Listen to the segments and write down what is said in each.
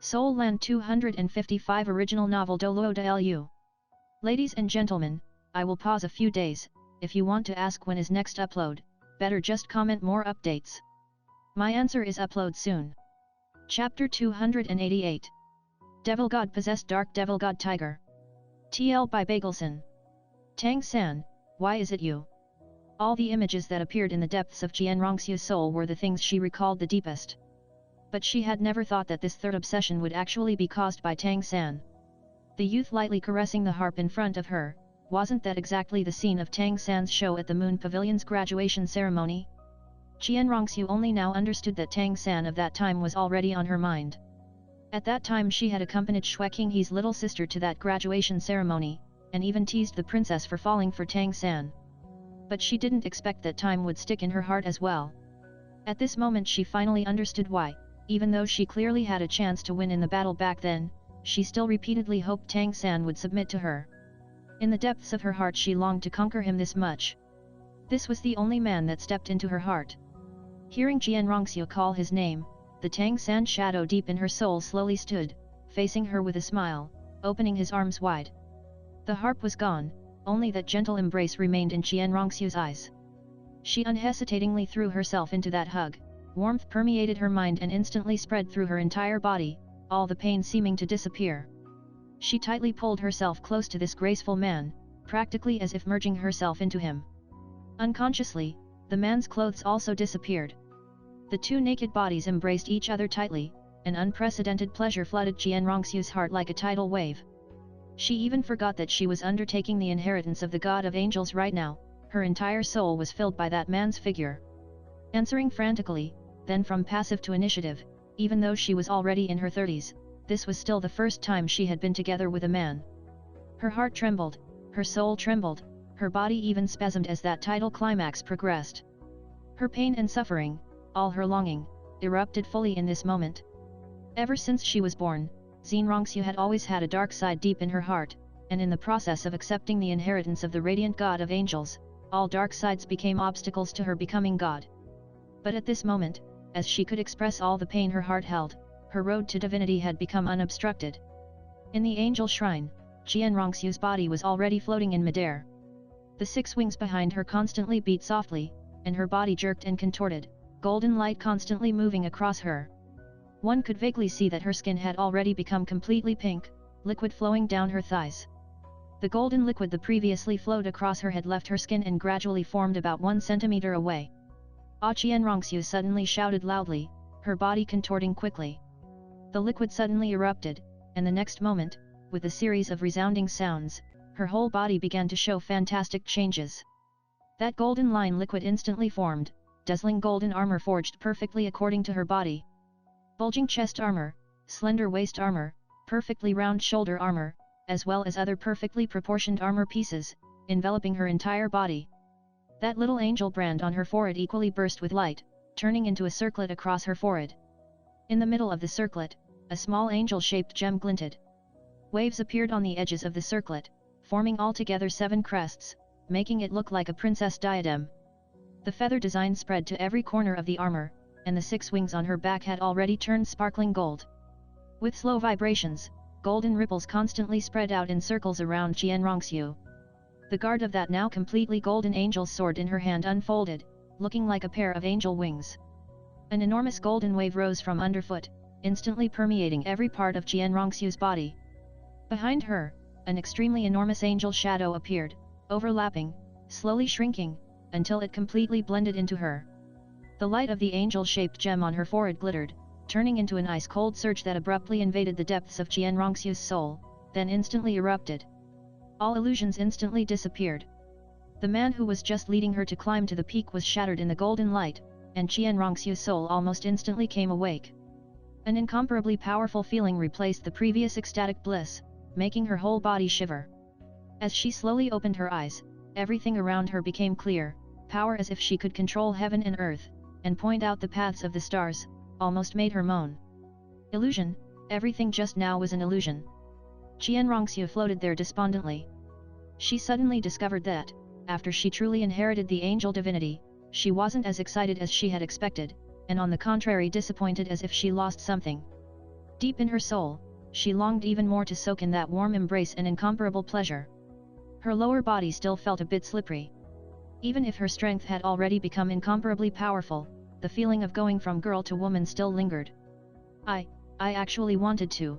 Seoul Land 255 Original Novel DouLuo DaLu. Ladies and gentlemen, I will pause a few days. If you want to ask when is next upload, better just comment more updates. My answer is upload soon. Chapter 288. Devil God Possessed Dark Devil God Tiger. TL by Bagelson. Tang San, why is it you? All the images that appeared in the depths of Jian Rongxiu's soul were the things she recalled the deepest. But she had never thought that this third obsession would actually be caused by Tang San. The youth lightly caressing the harp in front of her, wasn't that exactly the scene of Tang San's show at the Moon Pavilion's graduation ceremony? Jian Rongxiu only now understood that Tang San of that time was already on her mind. At that time she had accompanied Xue Qinghe's little sister to that graduation ceremony, and even teased the princess for falling for Tang San. But she didn't expect that time would stick in her heart as well. At this moment she finally understood why, even though she clearly had a chance to win in the battle back then, she still repeatedly hoped Tang San would submit to her. In the depths of her heart she longed to conquer him this much. This was the only man that stepped into her heart. Hearing Jian Rongxiu call his name, the Tang San shadow deep in her soul slowly stood, facing her with a smile, opening his arms wide. The harp was gone, only that gentle embrace remained in Jian Rongxiu's eyes. She unhesitatingly threw herself into that hug. Warmth permeated her mind and instantly spread through her entire body, all the pain seeming to disappear. She tightly pulled herself close to this graceful man, practically as if merging herself into him. Unconsciously, the man's clothes also disappeared. The two naked bodies embraced each other tightly, an unprecedented pleasure flooded Jian Rongxiu's heart like a tidal wave. She even forgot that she was undertaking the inheritance of the God of Angels right now. Her entire soul was filled by that man's figure. Answering frantically, then from passive to initiative, even though she was already in her 30s, this was still the first time she had been together with a man. Her heart trembled, her soul trembled, her body even spasmed as that tidal climax progressed. Her pain and suffering, all her longing, erupted fully in this moment. Ever since she was born, Jian Rongxiu had always had a dark side deep in her heart, and in the process of accepting the inheritance of the radiant God of Angels, all dark sides became obstacles to her becoming God. But at this moment, as she could express all the pain her heart held, her road to divinity had become unobstructed. In the angel shrine, Jian Rongxiu's body was already floating in midair. The six wings behind her constantly beat softly, and her body jerked and contorted, golden light constantly moving across her. One could vaguely see that her skin had already become completely pink, liquid flowing down her thighs. The golden liquid that previously flowed across her had left her skin and gradually formed about 1 centimeter away. Jian Rongxiu suddenly shouted loudly, her body contorting quickly. The liquid suddenly erupted, and the next moment, with a series of resounding sounds, her whole body began to show fantastic changes. That golden line liquid instantly formed, dazzling golden armor forged perfectly according to her body. Bulging chest armor, slender waist armor, perfectly round shoulder armor, as well as other perfectly proportioned armor pieces, enveloping her entire body. That little angel brand on her forehead equally burst with light, turning into a circlet across her forehead. In the middle of the circlet, a small angel-shaped gem glinted. Waves appeared on the edges of the circlet, forming altogether 7 crests, making it look like a princess diadem. The feather design spread to every corner of the armor, and the 6 wings on her back had already turned sparkling gold. With slow vibrations, golden ripples constantly spread out in circles around Jian Rongxiu. The guard of that now completely golden angel's sword in her hand unfolded, looking like a pair of angel wings. An enormous golden wave rose from underfoot, instantly permeating every part of Jian Rongxiu's body. Behind her, an extremely enormous angel shadow appeared, overlapping, slowly shrinking, until it completely blended into her. The light of the angel-shaped gem on her forehead glittered, turning into an ice-cold surge that abruptly invaded the depths of Jian Rongxiu's soul, then instantly erupted. All illusions instantly disappeared. The man who was just leading her to climb to the peak was shattered in the golden light, and Jian Rongxiu's soul almost instantly came awake. An incomparably powerful feeling replaced the previous ecstatic bliss, making her whole body shiver. As she slowly opened her eyes, everything around her became clear, power as if she could control heaven and earth, and point out the paths of the stars, almost made her moan. Illusion, everything just now was an illusion. Jian Rongxiu floated there despondently. She suddenly discovered that, after she truly inherited the angel divinity, she wasn't as excited as she had expected, and on the contrary disappointed as if she lost something. Deep in her soul, she longed even more to soak in that warm embrace and incomparable pleasure. Her lower body still felt a bit slippery. Even if her strength had already become incomparably powerful, the feeling of going from girl to woman still lingered. I actually wanted to.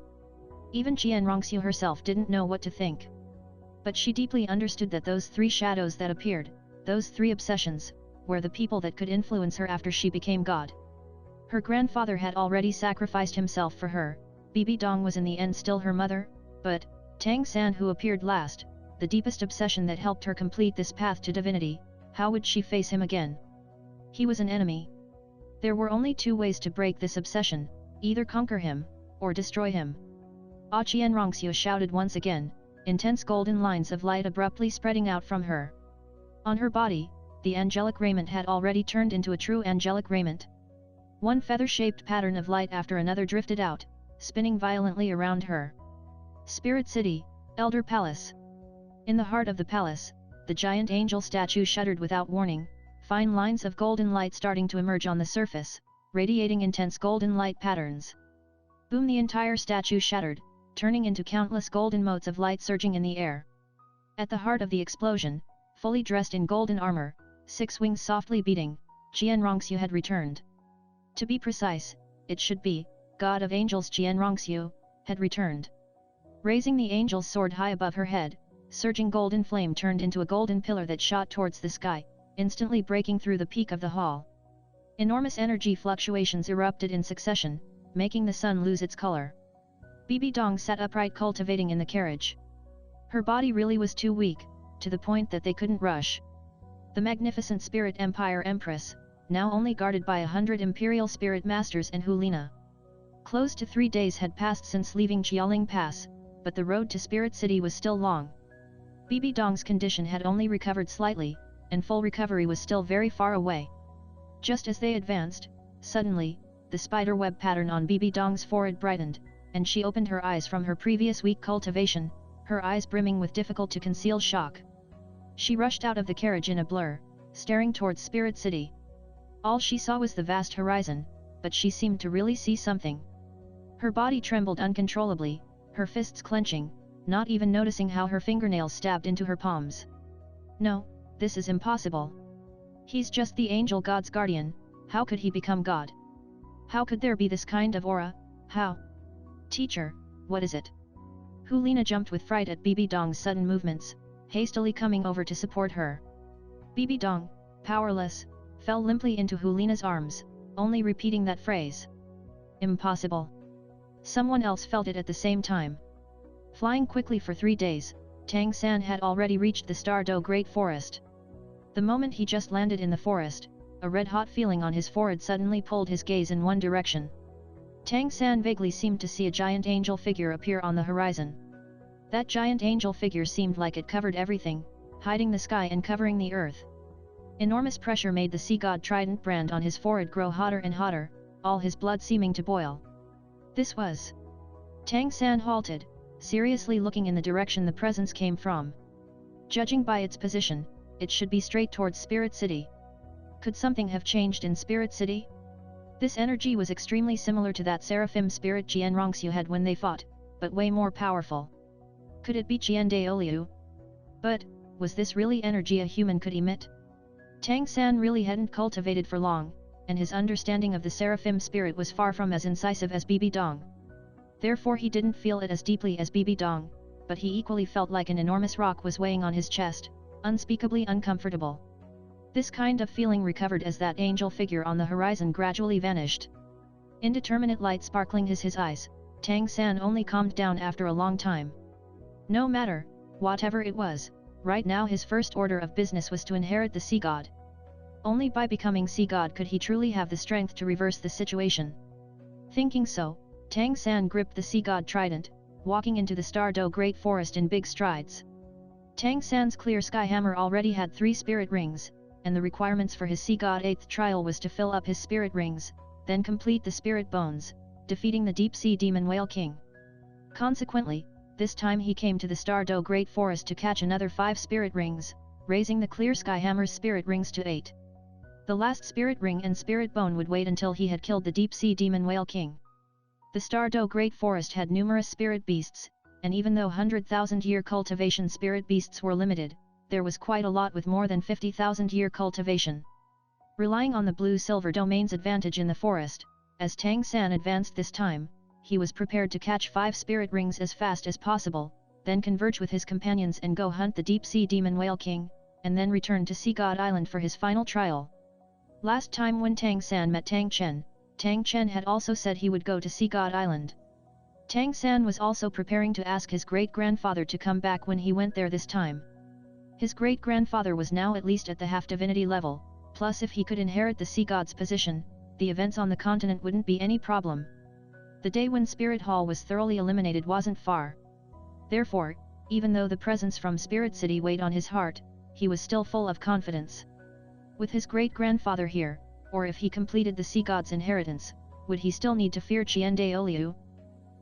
Even Jian Rongxiu herself didn't know what to think. But she deeply understood that those three shadows that appeared, those three obsessions, were the people that could influence her after she became God. Her grandfather had already sacrificed himself for her, Bibi Dong was in the end still her mother, but, Tang San who appeared last, the deepest obsession that helped her complete this path to divinity, how would she face him again? He was an enemy. There were only two ways to break this obsession, either conquer him, or destroy him. Ah Qian Rongxiu shouted once again, intense golden lines of light abruptly spreading out from her. On her body, the angelic raiment had already turned into a true angelic raiment. One feather-shaped pattern of light after another drifted out, spinning violently around her. Spirit City, Elder Palace. In the heart of the palace, the giant angel statue shuddered without warning, fine lines of golden light starting to emerge on the surface, radiating intense golden light patterns. Boom! The entire statue shattered, turning into countless golden motes of light surging in the air. At the heart of the explosion, fully dressed in golden armor, six wings softly beating, Jian Rongxiu had returned. To be precise, it should be, God of Angels Jian Rongxiu, had returned. Raising the angel's sword high above her head, surging golden flame turned into a golden pillar that shot towards the sky, instantly breaking through the peak of the hall. Enormous energy fluctuations erupted in succession, making the sun lose its color. Bibi Dong sat upright cultivating in the carriage. Her body really was too weak, to the point that they couldn't rush. The magnificent Spirit Empire Empress, now only guarded by 100 Imperial Spirit Masters and Hulina. Close to 3 days had passed since leaving Jialing Pass, but the road to Spirit City was still long. Bibi Dong's condition had only recovered slightly, and full recovery was still very far away. Just as they advanced, suddenly, the spider web pattern on Bibi Dong's forehead brightened, and she opened her eyes from her previous weak cultivation, her eyes brimming with difficult to conceal shock. She rushed out of the carriage in a blur, staring towards Spirit City. All she saw was the vast horizon, but she seemed to really see something. Her body trembled uncontrollably, her fists clenching, not even noticing how her fingernails stabbed into her palms. No, this is impossible. He's just the angel god's guardian, how could he become God? How could there be this kind of aura, how? Teacher, what is it? Hulina jumped with fright at Bibi Dong's sudden movements, hastily coming over to support her. Bibi Dong, powerless, fell limply into Hulina's arms, only repeating that phrase. Impossible. Someone else felt it at the same time. Flying quickly for 3 days, Tang San had already reached the Star Do Great Forest. The moment he just landed in the forest, a red-hot feeling on his forehead suddenly pulled his gaze in one direction. Tang San vaguely seemed to see a giant angel figure appear on the horizon. That giant angel figure seemed like it covered everything, hiding the sky and covering the earth. Enormous pressure made the sea god trident brand on his forehead grow hotter and hotter, all his blood seeming to boil. This was... Tang San halted, seriously looking in the direction the presence came from. Judging by its position, it should be straight towards Spirit City. Could something have changed in Spirit City? This energy was extremely similar to that seraphim spirit Jian Rongxiu had when they fought, but way more powerful. Could it be Jian DouLuo? But, was this really energy a human could emit? Tang San really hadn't cultivated for long, and his understanding of the seraphim spirit was far from as incisive as Bibi Dong. Therefore he didn't feel it as deeply as Bibi Dong, but he equally felt like an enormous rock was weighing on his chest, unspeakably uncomfortable. This kind of feeling recovered as that angel figure on the horizon gradually vanished. Indeterminate light sparkling his eyes, Tang San only calmed down after a long time. No matter, whatever it was, right now his first order of business was to inherit the sea god. Only by becoming sea god could he truly have the strength to reverse the situation. Thinking so, Tang San gripped the sea god trident, walking into the Star Do Great Forest in big strides. Tang San's clear sky hammer already had 3 spirit rings, and the requirements for his sea god 8th trial was to fill up his spirit rings, then complete the spirit bones, defeating the deep sea demon whale king. Consequently, this time he came to the Star Do Great Forest to catch another 5 spirit rings, raising the clear sky hammer's spirit rings to 8. The last spirit ring and spirit bone would wait until he had killed the deep sea demon whale king. The Stardow Great Forest had numerous spirit beasts, and even though 100,000-year cultivation spirit beasts were limited, there was quite a lot with more than 50,000-year cultivation. Relying on the blue-silver domain's advantage in the forest, as Tang San advanced this time, he was prepared to catch 5 spirit rings as fast as possible, then converge with his companions and go hunt the deep-sea demon Whale King, and then return to Sea God Island for his final trial. Last time when Tang San met Tang Chen had also said he would go to Sea God Island. Tang San was also preparing to ask his great-grandfather to come back when he went there this time. His great-grandfather was now at least at the half-divinity level, plus if he could inherit the Sea God's position, the events on the continent wouldn't be any problem. The day when Spirit Hall was thoroughly eliminated wasn't far. Therefore, even though the presence from Spirit City weighed on his heart, he was still full of confidence. With his great-grandfather here, or if he completed the Sea God's inheritance, would he still need to fear DouLuo?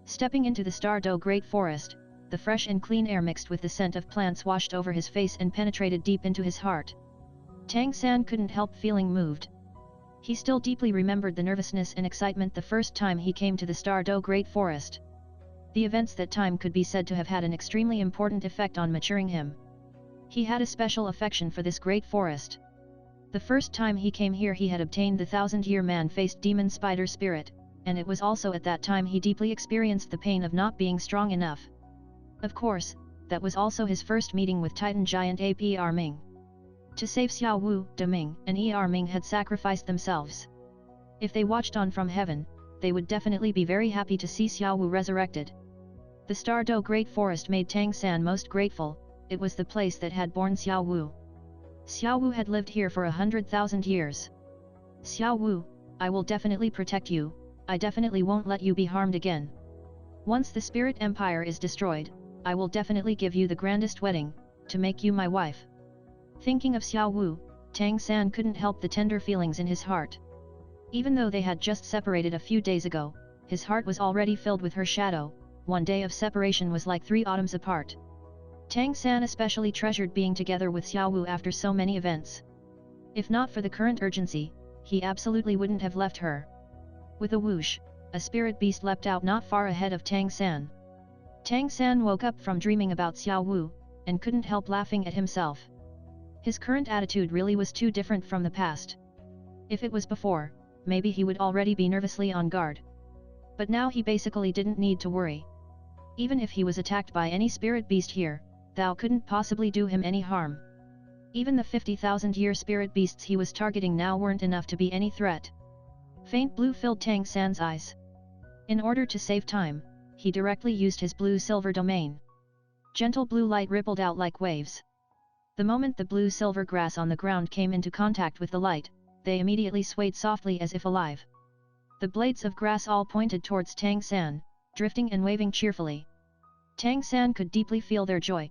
Stepping into the Stardow Great Forest, the fresh and clean air mixed with the scent of plants washed over his face and penetrated deep into his heart. Tang San couldn't help feeling moved. He still deeply remembered the nervousness and excitement the first time he came to the Stardow Great Forest. The events that time could be said to have had an extremely important effect on maturing him. He had a special affection for this great forest. The first time he came here he had obtained the 1000-year man-faced demon spider spirit, and it was also at that time he deeply experienced the pain of not being strong enough. Of course, that was also his first meeting with Titan giant ape Er Ming. To save Xiao Wu, De Ming and Er Ming had sacrificed themselves. If they watched on from heaven, they would definitely be very happy to see Xiao Wu resurrected. The Stardow Great Forest made Tang San most grateful. It was the place that had born Xiao Wu. Xiao Wu had lived here for 100,000 years. Xiao Wu, I will definitely protect you, I definitely won't let you be harmed again. Once the Spirit Empire is destroyed, I will definitely give you the grandest wedding, to make you my wife. Thinking of Xiao Wu, Tang San couldn't help the tender feelings in his heart. Even though they had just separated a few days ago, his heart was already filled with her shadow. One day of separation was like 3 autumns apart. Tang San especially treasured being together with Xiao Wu after so many events. If not for the current urgency, he absolutely wouldn't have left her. With a whoosh, a spirit beast leapt out not far ahead of Tang San. Tang San woke up from dreaming about Xiao Wu, and couldn't help laughing at himself. His current attitude really was too different from the past. If it was before, maybe he would already be nervously on guard. But now he basically didn't need to worry. Even if he was attacked by any spirit beast here, thou couldn't possibly do him any harm. Even the 50,000-year spirit beasts he was targeting now weren't enough to be any threat. Faint blue filled Tang San's eyes. In order to save time, he directly used his blue-silver domain. Gentle blue light rippled out like waves. The moment the blue-silver grass on the ground came into contact with the light, they immediately swayed softly as if alive. The blades of grass all pointed towards Tang San, drifting and waving cheerfully. Tang San could deeply feel their joy.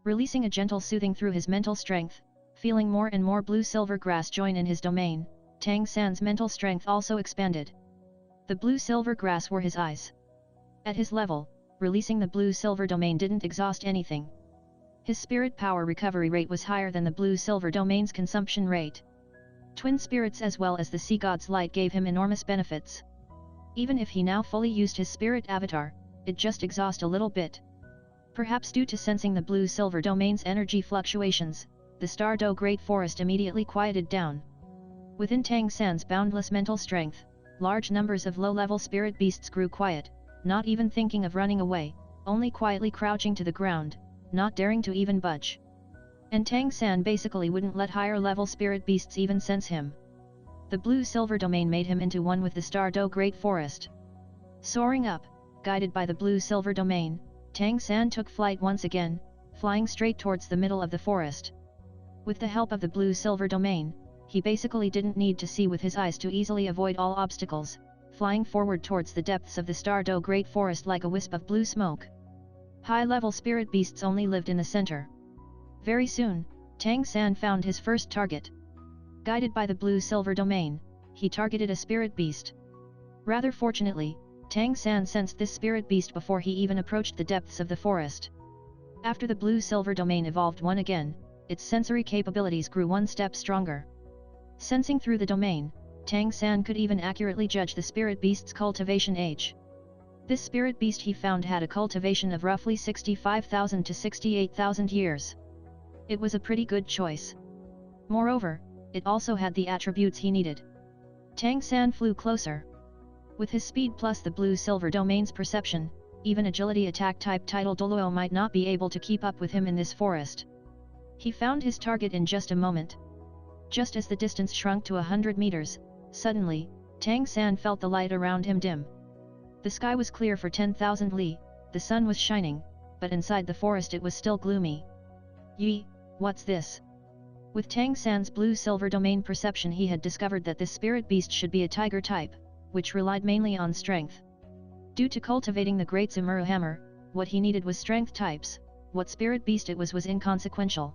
Releasing a gentle soothing through his mental strength, feeling more and more blue-silver grass join in his domain, Tang San's mental strength also expanded. The blue-silver grass were his eyes. At his level, releasing the blue-silver domain didn't exhaust anything. His spirit power recovery rate was higher than the blue-silver domain's consumption rate. Twin spirits as well as the Sea God's light gave him enormous benefits. Even if he now fully used his spirit avatar, it just exhaust a little bit. Perhaps due to sensing the blue-silver domain's energy fluctuations, the Stardow Great Forest immediately quieted down. Within Tang San's boundless mental strength, large numbers of low-level spirit beasts grew quiet, not even thinking of running away, only quietly crouching to the ground, not daring to even budge. And Tang San basically wouldn't let higher-level spirit beasts even sense him. The blue-silver domain made him into one with the Stardow Great Forest. Soaring up, guided by the blue-silver domain, Tang San took flight once again, flying straight towards the middle of the forest. With the help of the blue-silver domain, he basically didn't need to see with his eyes to easily avoid all obstacles, flying forward towards the depths of the Stardow Great Forest like a wisp of blue smoke. High-level spirit beasts only lived in the center. Very soon, Tang San found his first target. Guided by the blue-silver domain, he targeted a spirit beast. Rather fortunately, Tang San sensed this spirit beast before he even approached the depths of the forest. After the blue-silver domain evolved one again, its sensory capabilities grew one step stronger. Sensing through the domain, Tang San could even accurately judge the spirit beast's cultivation age. This spirit beast he found had a cultivation of roughly 65,000 to 68,000 years. It was a pretty good choice. Moreover, it also had the attributes he needed. Tang San flew closer. With his speed plus the blue-silver domain's perception, even agility attack type title DouLuo might not be able to keep up with him in this forest. He found his target in just a moment. Just as the distance shrunk to 100 meters, suddenly, Tang San felt the light around him dim. The sky was clear for 10,000 li, the sun was shining, but inside the forest it was still gloomy. Yi, what's this? With Tang San's blue-silver domain perception he had discovered that this spirit beast should be a tiger type, which relied mainly on strength. Due to cultivating the Great Zamuru Hammer, what he needed was strength types, what spirit beast it was inconsequential.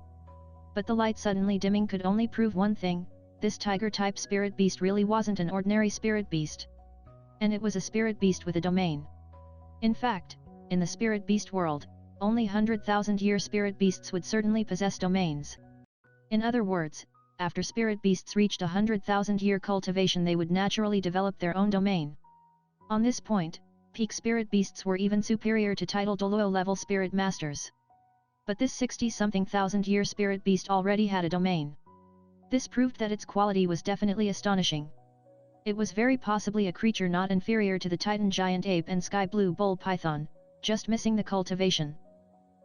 But the light suddenly dimming could only prove one thing: this tiger-type spirit beast really wasn't an ordinary spirit beast. And it was a spirit beast with a domain. In fact, in the spirit beast world, only 100,000-year spirit beasts would certainly possess domains. In other words, after spirit beasts reached 100,000-year cultivation they would naturally develop their own domain. On this point, peak spirit beasts were even superior to title DouLuo level spirit masters. But this 60-something thousand-year spirit beast already had a domain. This proved that its quality was definitely astonishing. It was very possibly a creature not inferior to the Titan giant ape and sky blue bull python, just missing the cultivation.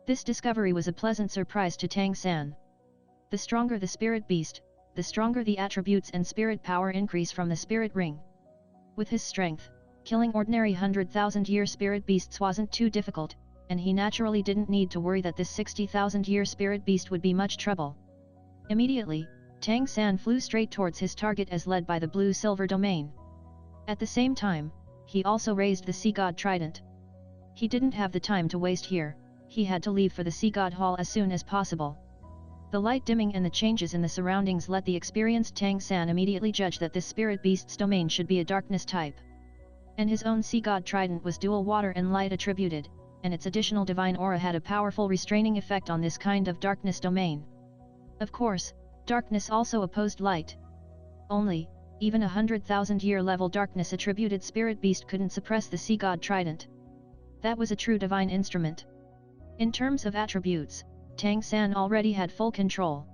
This discovery was a pleasant surprise to Tang San. The stronger the spirit beast, the stronger the attributes and spirit power increase from the spirit ring. With his strength, killing ordinary 100,000-year spirit beasts wasn't too difficult, and he naturally didn't need to worry that this 60,000-year spirit beast would be much trouble. Immediately, Tang San flew straight towards his target as led by the blue-silver domain. At the same time, he also raised the Sea God Trident. He didn't have the time to waste here, he had to leave for the Sea God Hall as soon as possible. The light dimming and the changes in the surroundings let the experienced Tang San immediately judge that this spirit beast's domain should be a darkness type. And his own Sea God Trident was dual water and light attributed, and its additional divine aura had a powerful restraining effect on this kind of darkness domain. Of course, darkness also opposed light. Only, even 100,000-year level darkness attributed spirit beast couldn't suppress the Sea God Trident. That was a true divine instrument. In terms of attributes, Tang San already had full control.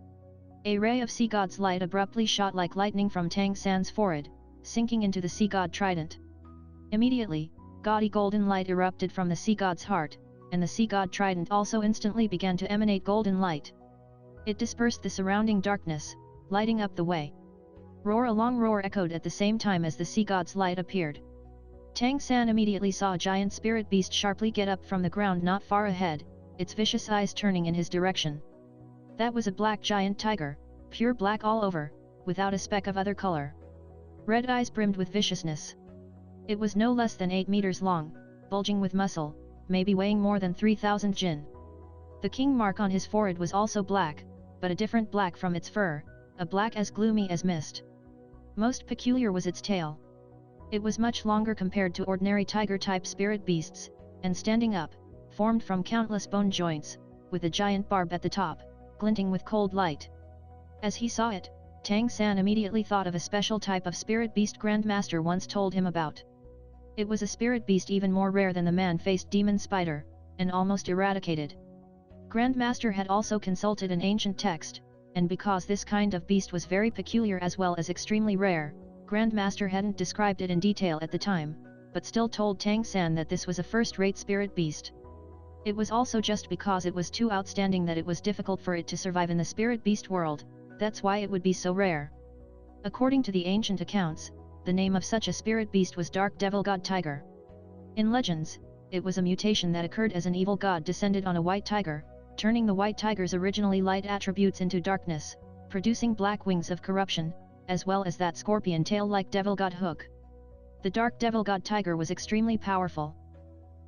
A ray of Sea God's light abruptly shot like lightning from Tang San's forehead, sinking into the Sea God Trident. Immediately, gaudy golden light erupted from the Sea God's heart, and the Sea God Trident also instantly began to emanate golden light. It dispersed the surrounding darkness, lighting up the way. Roar! A long roar echoed at the same time as the Sea God's light appeared. Tang San immediately saw a giant spirit beast sharply get up from the ground not far ahead, its vicious eyes turning in his direction. That was a black giant tiger, pure black all over, without a speck of other color. Red eyes brimmed with viciousness. It was no less than 8 meters long, bulging with muscle, maybe weighing more than 3,000 jin. The king mark on his forehead was also black, but a different black from its fur, a black as gloomy as mist. Most peculiar was its tail. It was much longer compared to ordinary tiger-type spirit beasts, and standing up, formed from countless bone joints, with a giant barb at the top, glinting with cold light. As he saw it, Tang San immediately thought of a special type of spirit beast Grandmaster once told him about. It was a spirit beast even more rare than the man-faced demon spider, and almost eradicated. Grandmaster had also consulted an ancient text, and because this kind of beast was very peculiar as well as extremely rare, Grandmaster hadn't described it in detail at the time, but still told Tang San that this was a first-rate spirit beast. It was also just because it was too outstanding that it was difficult for it to survive in the spirit beast world, that's why it would be so rare. According to the ancient accounts, the name of such a spirit beast was Dark Devil God Tiger. In legends, it was a mutation that occurred as an evil god descended on a white tiger, turning the white tiger's originally light attributes into darkness, producing black wings of corruption, as well as that scorpion tail-like devil god hook. The Dark Devil God Tiger was extremely powerful.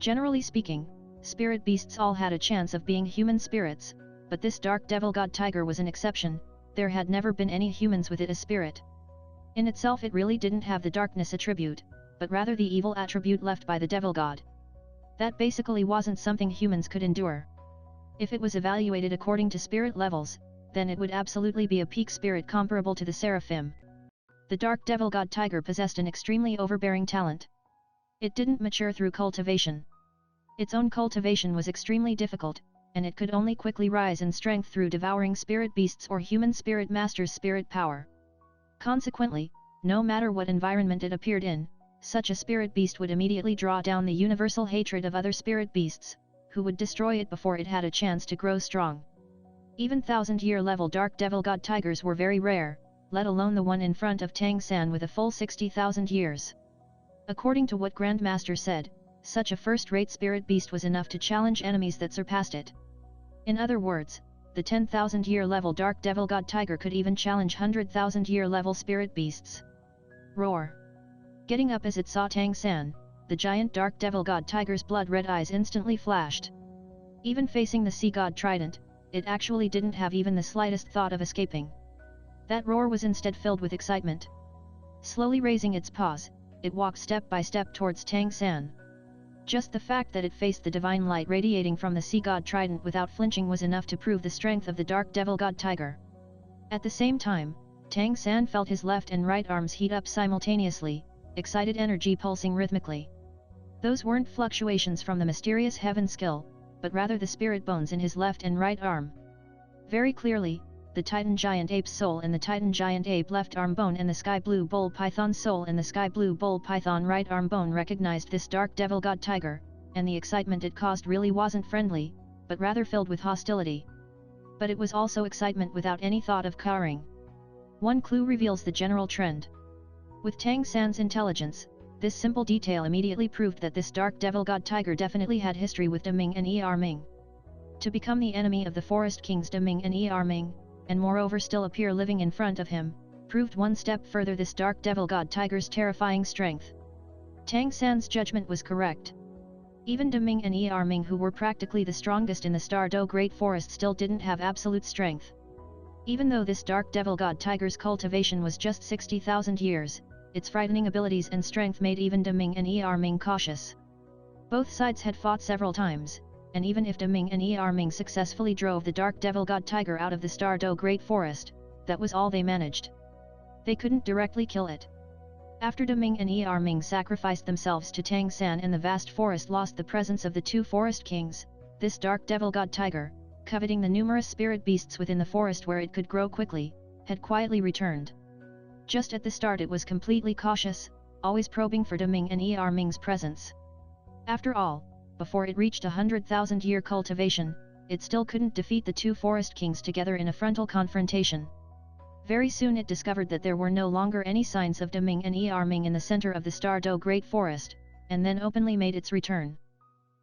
Generally speaking, spirit beasts all had a chance of being human spirits, but this Dark Devil God Tiger was an exception. There had never been any humans with it as spirit. In itself it really didn't have the darkness attribute, but rather the evil attribute left by the devil god. That basically wasn't something humans could endure. If it was evaluated according to spirit levels, then it would absolutely be a peak spirit comparable to the seraphim. The Dark Devil God Tiger possessed an extremely overbearing talent. It didn't mature through cultivation. Its own cultivation was extremely difficult, and it could only quickly rise in strength through devouring spirit beasts or human spirit masters' spirit power. Consequently, no matter what environment it appeared in, such a spirit beast would immediately draw down the universal hatred of other spirit beasts, who would destroy it before it had a chance to grow strong. Even 1000-year level dark devil god tigers were very rare, let alone the one in front of Tang San with a full 60,000 years. According to what Grandmaster said, such a first-rate spirit beast was enough to challenge enemies that surpassed it. In other words, the 10,000-year level dark devil god tiger could even challenge 100,000-year level spirit beasts. Roar! Getting up as it saw Tang San, the giant dark devil god tiger's blood-red eyes instantly flashed. Even facing the sea god trident, it actually didn't have even the slightest thought of escaping. That roar was instead filled with excitement. Slowly raising its paws, it walked step by step towards Tang San. Just the fact that it faced the divine light radiating from the sea god trident without flinching was enough to prove the strength of the dark devil god tiger. At the same time, Tang San felt his left and right arms heat up simultaneously, excited energy pulsing rhythmically. Those weren't fluctuations from the mysterious heaven skill, but rather the spirit bones in his left and right arm. Very clearly, the Titan Giant Ape's soul in the Titan Giant Ape left arm bone and the Sky Blue Bull Python's soul in the Sky Blue Bull Python right arm bone recognized this dark devil god tiger, and the excitement it caused really wasn't friendly, but rather filled with hostility. But it was also excitement without any thought of cowering. One clue reveals the general trend. With Tang San's intelligence, this simple detail immediately proved that this dark devil god tiger definitely had history with De Ming and Er Ming. To become the enemy of the forest kings De Ming and Er Ming, and moreover still appear living in front of him, proved one step further this dark devil god tiger's terrifying strength. Tang San's judgment was correct. Even De Ming and Er Ming, who were practically the strongest in the Stardow Great Forest, still didn't have absolute strength. Even though this dark devil god tiger's cultivation was just 60,000 years, its frightening abilities and strength made even De Ming and Er Ming cautious. Both sides had fought several times, and even if De Ming and Er Ming successfully drove the dark devil god tiger out of the Stardow Great Forest, that was all they managed. They couldn't directly kill it. After De Ming and Er Ming sacrificed themselves to Tang San and the vast forest lost the presence of the two forest kings, this dark devil god tiger, coveting the numerous spirit beasts within the forest where it could grow quickly, had quietly returned. Just at the start it was completely cautious, always probing for De Ming and Er Ming's presence. After all, before it reached 100,000-year cultivation, it still couldn't defeat the two forest kings together in a frontal confrontation. Very soon it discovered that there were no longer any signs of De Ming and Er Ming in the center of the Stardow Great Forest, and then openly made its return.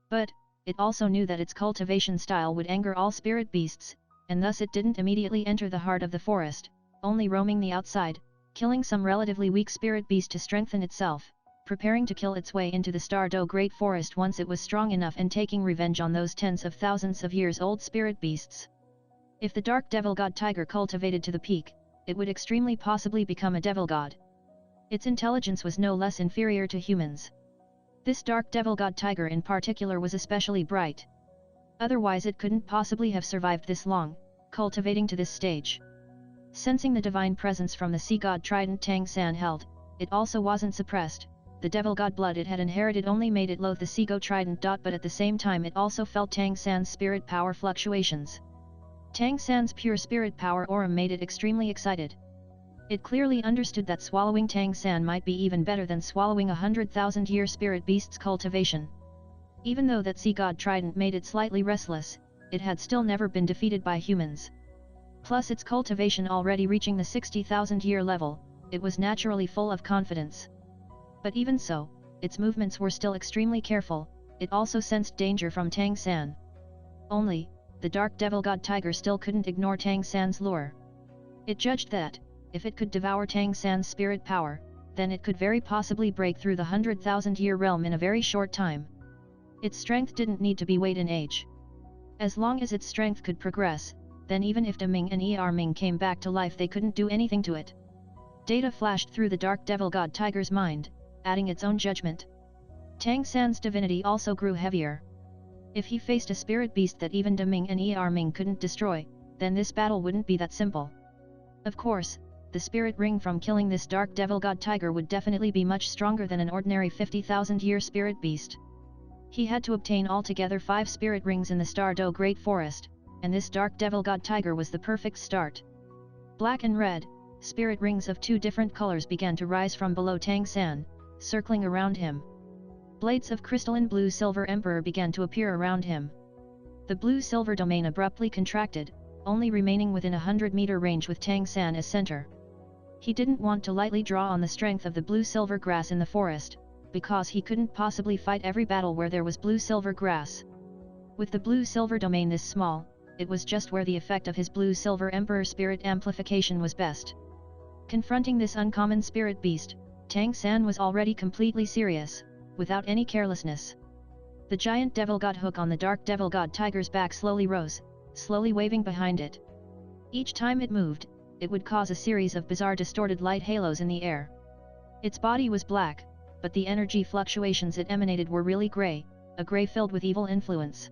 But, it also knew that its cultivation style would anger all spirit beasts, and thus it didn't immediately enter the heart of the forest, only roaming the outside, killing some relatively weak spirit beast to strengthen itself, preparing to kill its way into the Stardow Great Forest once it was strong enough and taking revenge on those tens of thousands of years old spirit beasts. If the dark devil god tiger cultivated to the peak, it would extremely possibly become a devil god. Its intelligence was no less inferior to humans. This dark devil god tiger in particular was especially bright. Otherwise it couldn't possibly have survived this long, cultivating to this stage. Sensing the divine presence from the sea god trident Tang San held, it also wasn't suppressed. The devil god blood it had inherited only made it loathe the sea god trident. But at the same time it also felt Tang San's spirit power fluctuations. Tang San's pure spirit power aura made it extremely excited. It clearly understood that swallowing Tang San might be even better than swallowing 100,000-year spirit beast's cultivation. Even though that sea god trident made it slightly restless, it had still never been defeated by humans. Plus its cultivation already reaching the 60,000-year level, it was naturally full of confidence. But even so, its movements were still extremely careful. It also sensed danger from Tang San. Only, the dark devil god tiger still couldn't ignore Tang San's lure. It judged that, if it could devour Tang San's spirit power, then it could very possibly break through the 100,000-year realm in a very short time. Its strength didn't need to be weighed in age. As long as its strength could progress, then even if De Ming and Er Ming came back to life they couldn't do anything to it. Data flashed through the dark devil god tiger's mind, adding its own judgment. Tang San's divinity also grew heavier. If he faced a spirit beast that even De Ming and Er Ming couldn't destroy, then this battle wouldn't be that simple. Of course, the spirit ring from killing this dark devil god tiger would definitely be much stronger than an ordinary 50,000-year spirit beast. He had to obtain altogether 5 spirit rings in the Stardo Great Forest, and this dark devil god tiger was the perfect start. Black and red, spirit rings of 2 different colors began to rise from below Tang San, circling around him. Blades of crystalline blue-silver emperor began to appear around him. The blue-silver domain abruptly contracted, only remaining within a 100-meter range with Tang San as center. He didn't want to lightly draw on the strength of the blue-silver grass in the forest, because he couldn't possibly fight every battle where there was blue-silver grass. With the blue-silver domain this small, it was just where the effect of his blue-silver emperor spirit amplification was best. Confronting this uncommon spirit beast, Tang San was already completely serious, without any carelessness. The giant devil god hook on the dark devil god tiger's back slowly rose, slowly waving behind it. Each time it moved, it would cause a series of bizarre distorted light halos in the air. Its body was black, but the energy fluctuations it emanated were really gray, a gray filled with evil influence.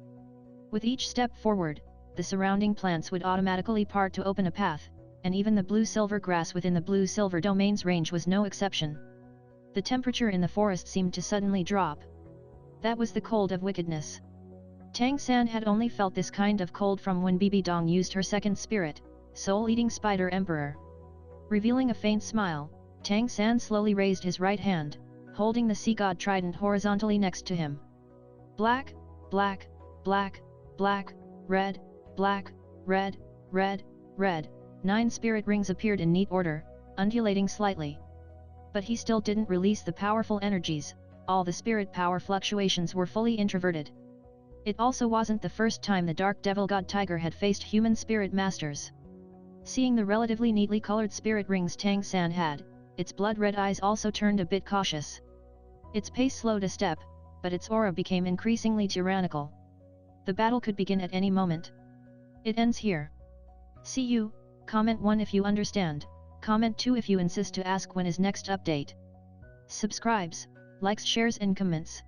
With each step forward, the surrounding plants would automatically part to open a path, and even the blue-silver grass within the blue-silver domain's range was no exception. The temperature in the forest seemed to suddenly drop. That was the cold of wickedness. Tang San had only felt this kind of cold from when Bibi Dong used her second spirit, Soul-Eating Spider Emperor. Revealing a faint smile, Tang San slowly raised his right hand, holding the sea god trident horizontally next to him. Black, black, black, black, red, black, red, red, red, 9 spirit rings appeared in neat order, undulating slightly. But he still didn't release the powerful energies, all the spirit power fluctuations were fully introverted. It also wasn't the first time the dark devil god tiger had faced human spirit masters. Seeing the relatively neatly colored spirit rings Tang San had, its blood-red eyes also turned a bit cautious. Its pace slowed a step, but its aura became increasingly tyrannical. The battle could begin at any moment. It ends here. See you. Comment 1 if you understand, comment 2 if you insist to ask when is next update. Subscribes, likes, shares and comments.